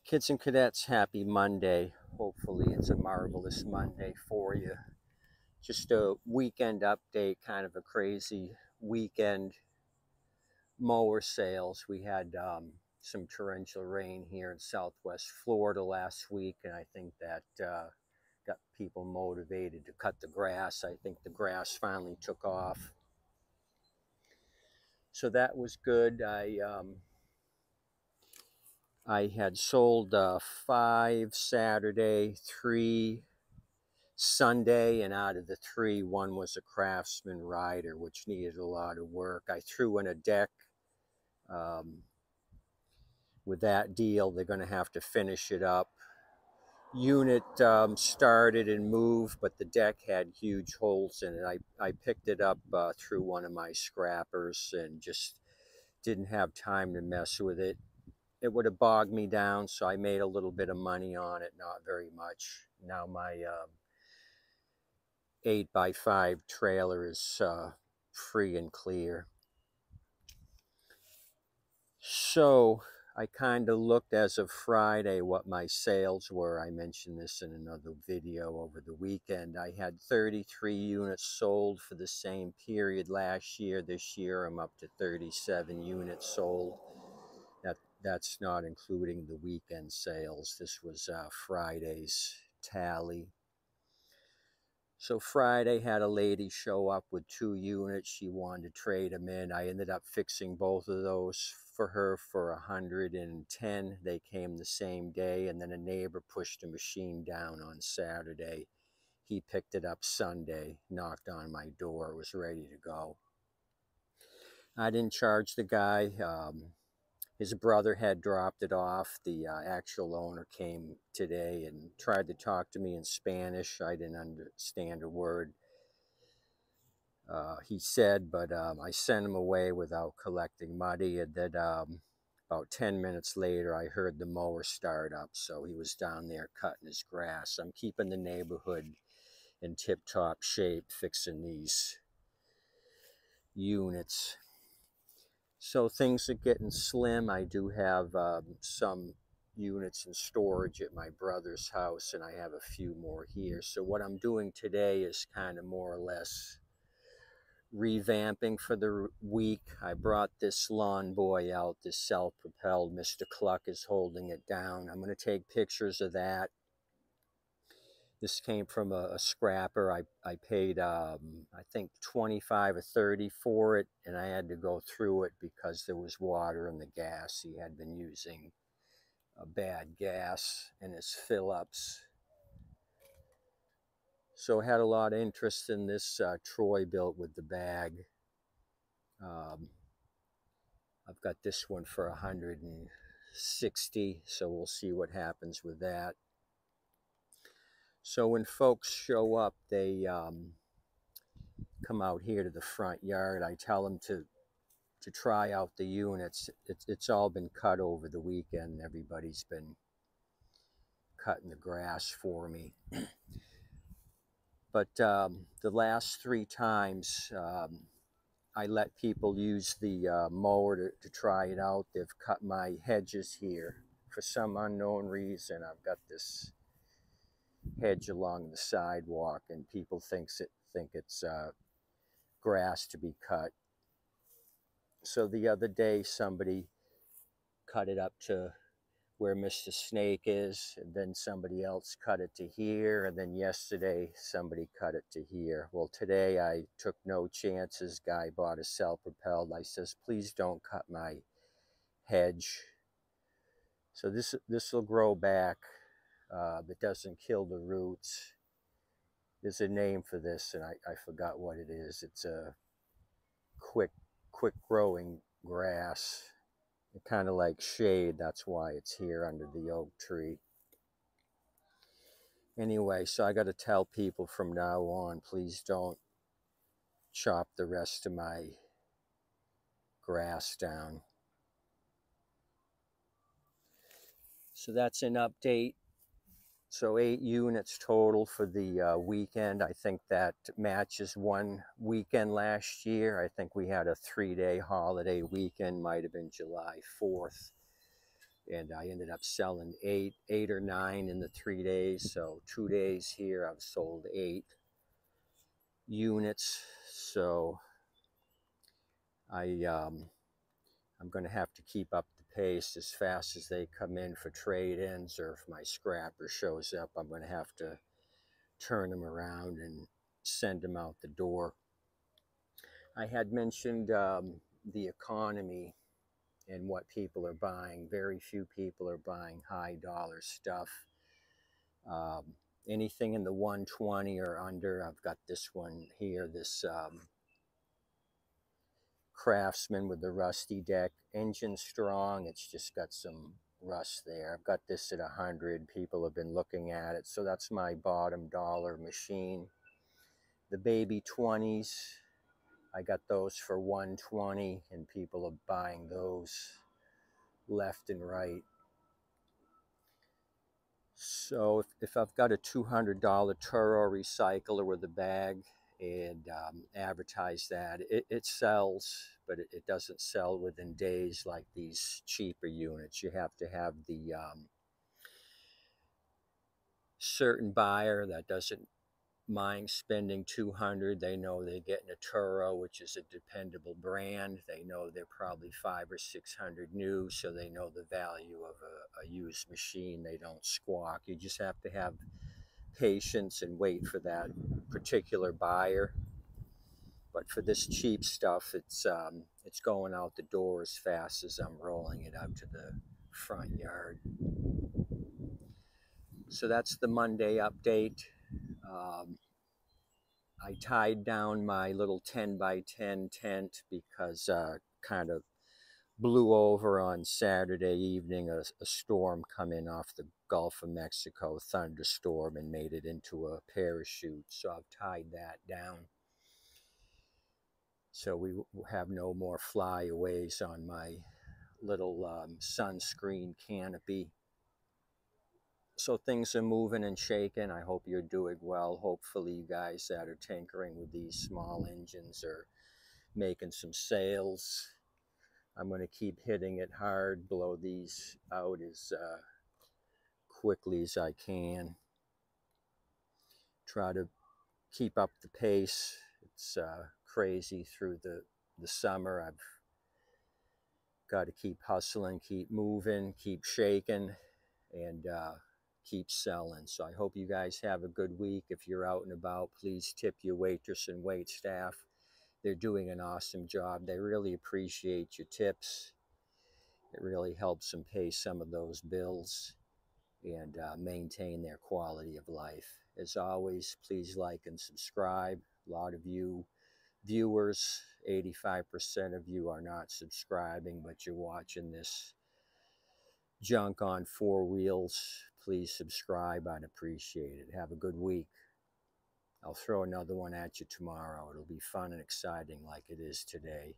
Kids and cadets, happy Monday. Hopefully, it's a marvelous Monday for you. Just a weekend update, kind of a crazy weekend. Mower sales. We had some torrential rain here in Southwest Florida last week, and I think that got people motivated to cut the grass. I think the grass finally took off. So that was good. I had sold 5 Saturday, 3 Sunday, and out of the 3, one was a Craftsman rider, which needed a lot of work. I threw in a deck. Um, with that deal, they're going to have to finish it up. Unit started and moved, but the deck had huge holes in it. I picked it up through one of my scrappers and just didn't have time to mess with it. It would have bogged me down, so I made a little bit of money on it, not very much. Now my 8x5 trailer is free and clear. So I kind of looked as of Friday what my sales were. I mentioned this in another video over the weekend. I had 33 units sold for the same period last year. This year I'm up to 37 units sold. That's not including the weekend sales. This was Friday's tally. So Friday had a lady show up with 2 units. She wanted to trade them in. I ended up fixing both of those for her for 110. They came the same day, and then a neighbor pushed a machine down on Saturday. He picked it up Sunday, knocked on my door, it was ready to go. I didn't charge the guy. His brother had dropped it off. The actual owner came today and tried to talk to me in Spanish. I didn't understand a word he said, but I sent him away without collecting money. And then about 10 minutes later, I heard the mower start up. So he was down there cutting his grass. I'm keeping the neighborhood in tip-top shape, fixing these units. So things are getting slim. I do have some units in storage at my brother's house, and I have a few more here. So what I'm doing today is kind of more or less revamping for the week. I brought this lawn boy out, this self-propelled. Mr. Cluck is holding it down. I'm going to take pictures of that. This came from a scrapper. I paid, I think, 25 or 30 for it, and I had to go through it because there was water in the gas. He had been using a bad gas in his fill-ups. So I had a lot of interest in this Troy built with the bag. I've got this one for 160, so we'll see what happens with that. So when folks show up, they come out here to the front yard. I tell them to try out the units. It's all been cut over the weekend. Everybody's been cutting the grass for me. But the last 3 times, I let people use the mower to try it out. They've cut my hedges here. For some unknown reason, I've got this hedge along the sidewalk, and people think it's grass to be cut. So the other day, somebody cut it up to where Mr. Snake is, and then somebody else cut it to here, and then yesterday somebody cut it to here. Well, today I took no chances. Guy bought a self-propelled. I says, please don't cut my hedge. So this will grow back. It doesn't kill the roots. There's a name for this, and I forgot what it is. It's a quick growing grass. Kind of like shade. That's why it's here under the oak tree. Anyway, so I got to tell people from now on, please don't chop the rest of my grass down. So that's an update. So 8 units total for the weekend. I think that matches one weekend last year. I think we had a 3-day holiday weekend, might have been July 4th. and I ended up selling eight or nine in the 3 days. So 2 days here, I've sold 8 units. So I'm going to have to keep up the pace as fast as they come in for trade-ins, or if my scrapper shows up, I'm going to have to turn them around and send them out the door. I had mentioned the economy and what people are buying. Very few people are buying high dollar stuff. Um, Anything in the 120 or under. I've got this one here, this Craftsman with the rusty deck. Engine strong, it's just got some rust there. I've got this at 100. People have been looking at it, so that's my bottom dollar machine. The baby 20s, I got those for 120, and people are buying those left and right. So if I've got a $200 Turo recycler with a bag and advertise that, it sells, but it doesn't sell within days like these cheaper units. You have to have the certain buyer that doesn't mind spending 200. They know they're getting a Turo, which is a dependable brand. They know they're probably 500 or 600 new, so they know the value of a used machine. They don't squawk. You just have to have patience and wait for that particular buyer. But for this cheap stuff, it's going out the door as fast as I'm rolling it out to the front yard. So that's the Monday update. Um, I tied down my little 10 by 10 tent because kind of blew over on Saturday evening. A storm come in off the Gulf of Mexico, thunderstorm, and made it into a parachute. So I've tied that down. So we have no more flyaways on my little sunscreen canopy. So things are moving and shaking. I hope you're doing well. Hopefully you guys that are tinkering with these small engines are making some sales. I'm going to keep hitting it hard, blow these out as quickly as I can. Try to keep up the pace. It's crazy through the summer. I've got to keep hustling, keep moving, keep shaking, and keep selling. So I hope you guys have a good week. If you're out and about, please tip your waitress and wait staff. They're doing an awesome job. They really appreciate your tips. It really helps them pay some of those bills and maintain their quality of life. As always, please like and subscribe. A lot of you viewers, 85% of you are not subscribing, but you're watching this junk on 4 wheels. Please subscribe. I'd appreciate it. Have a good week. I'll throw another one at you tomorrow. It'll be fun and exciting like it is today.